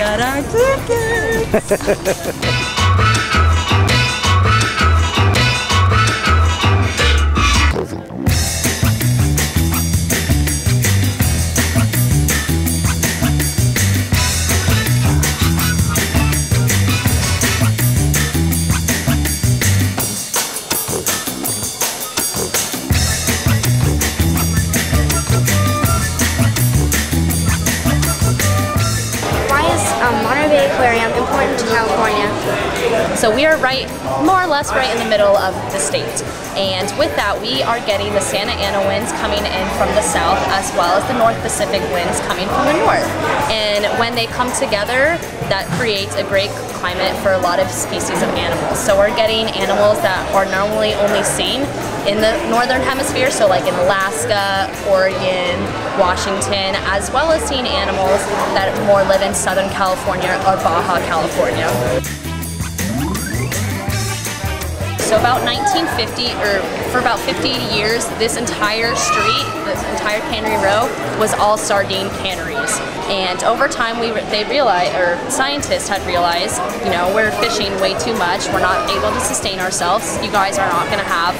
got our tickets. Monterey Bay Aquarium important to California? So we are more or less right in the middle of the state, and with that we are getting the Santa Ana winds coming in from the south as well as the North Pacific winds coming from the north, and when they come together that creates a great climate for a lot of species of animals. So we're getting animals that are normally only seen in the northern hemisphere, so like in Alaska, Oregon, Washington, as well as seeing animals that more live in Southern California or Baja California. So about 1950, or for about 50 years, this entire street, this entire cannery row, was all sardine canneries. And over time, they realized, or scientists had realized, you know, we're fishing way too much. We're not able to sustain ourselves. You guys are not going to have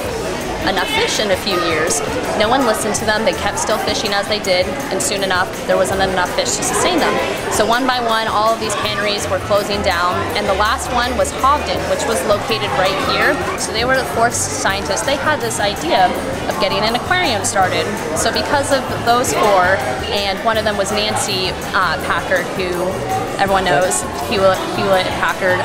enough fish in a few years. No one listened to them. They kept still fishing as they did, and soon enough there wasn't enough fish to sustain them. So one by one all of these canneries were closing down, and the last one was Hogden, which was located right here. So they were the fourth scientists. They had this idea of getting an aquarium started. So because of those four, and one of them was Nancy Packard, who everyone knows, Hewlett Packard,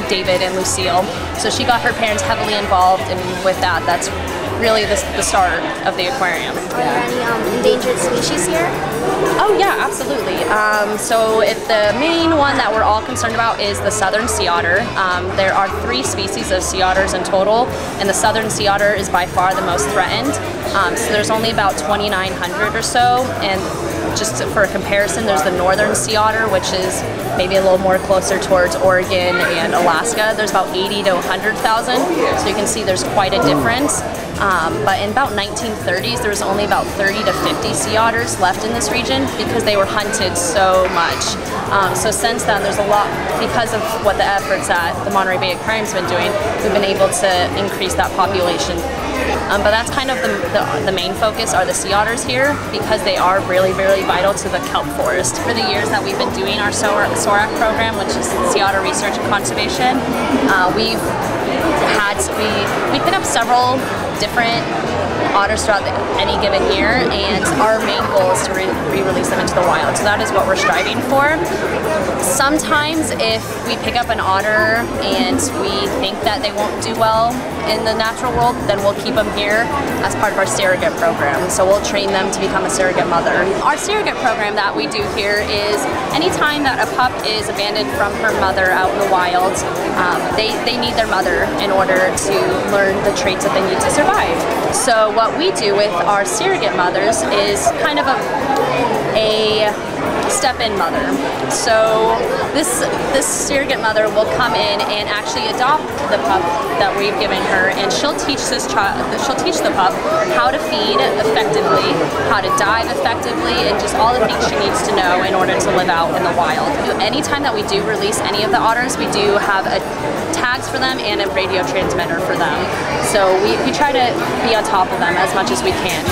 David and Lucille. So she got her parents heavily involved, and with that, that's really the start of the aquarium. Are there any endangered species here? Oh yeah, absolutely. So the main one that we're all concerned about is the southern sea otter. There are 3 species of sea otters in total, and the southern sea otter is by far the most threatened. So there's only about 2,900 or so, and just for a comparison, there's the northern sea otter, which is maybe a little more closer towards Oregon and Alaska. There's about 80 to 100,000, so you can see there's quite a difference. But in about 1930s, there was only about 30 to 50 sea otters left in this region because they were hunted so much. So since then, there's a lot, because of what the efforts that the Monterey Bay Aquarium's been doing, we've been able to increase that population. But that's kind of the main focus are the sea otters here, because they are really, really vital to the kelp forest. For the years that we've been doing our SORAC program, which is Sea Otter Research and Conservation, we pick up several different otters throughout any given year, and our main goal is to re-release them into the wild. So that is what we're striving for. Sometimes if we pick up an otter and we think that they won't do well in the natural world, then we'll keep them here as part of our surrogate program. So we'll train them to become a surrogate mother. Our surrogate program that we do here is anytime that a pup is abandoned from her mother out in the wild, they need their mother in order to learn the traits that they need to survive. So what we do with our surrogate mothers is kind of a step-in mother. So this surrogate mother will come in and actually adopt the pup that we've given her, and she'll teach the pup how to feed effectively, how to dive effectively, and just all the things she needs to know in order to live out in the wild. Anytime that we do release any of the otters, we do have tags for them and a radio transmitter for them. So we try to be on top of them as much as we can.